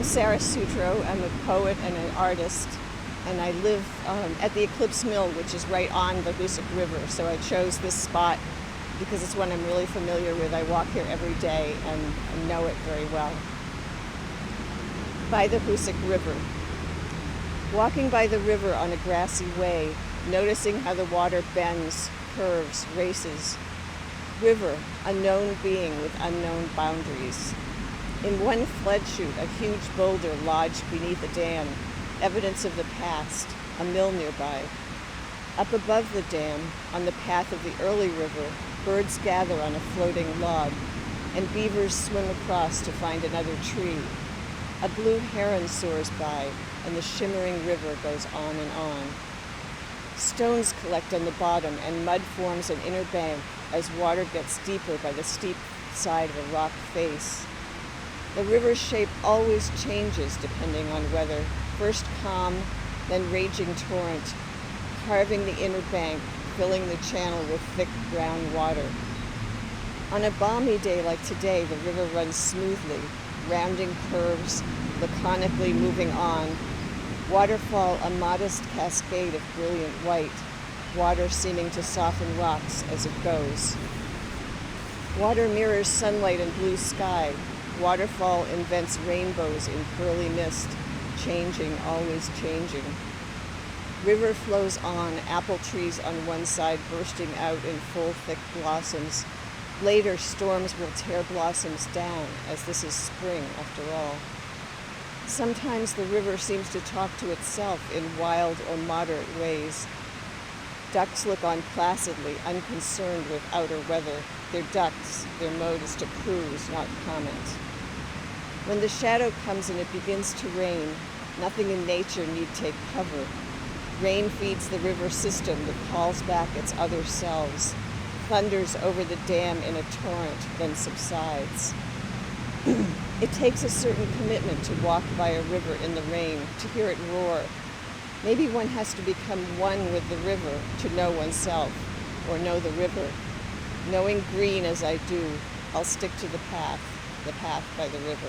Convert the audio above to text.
I'm Sarah Sutro. I'm a poet and an artist, and I live at the Eclipse Mill, which is right on the Hoosic River. So I chose this spot because it's one I'm really familiar with. I walk here every day and know it very well. By the Hoosic River. Walking by the river on a grassy way, noticing how the water bends, curves, races. River, a known being with unknown boundaries. In one flood chute, a huge boulder lodged beneath a dam, evidence of the past, a mill nearby. Up above the dam, on the path of the early river, birds gather on a floating log, and beavers swim across to find another tree. A blue heron soars by, and the shimmering river goes on and on. Stones collect on the bottom, and mud forms an inner bank as water gets deeper by the steep side of a rock face. The river's shape always changes depending on weather, first calm, then raging torrent, carving the inner bank, filling the channel with thick brown water. On a balmy day like today, the river runs smoothly, rounding curves, laconically moving on. Waterfall, a modest cascade of brilliant white, water seeming to soften rocks as it goes. Water mirrors sunlight and blue sky. Waterfall invents rainbows in pearly mist, changing, always changing. River flows on, apple trees on one side bursting out in full, thick blossoms. Later, storms will tear blossoms down, as this is spring after all. Sometimes the river seems to talk to itself in wild or moderate ways. Ducks look on placidly, unconcerned with outer weather. They're ducks. Their mode is to cruise, not comment. When the shadow comes and it begins to rain, nothing in nature need take cover. Rain feeds the river system that calls back its other selves, thunders over the dam in a torrent, then subsides. It takes a certain commitment to walk by a river in the rain, to hear it roar. Maybe one has to become one with the river to know oneself, or know the river. Knowing green as I do, I'll stick to the path by the river.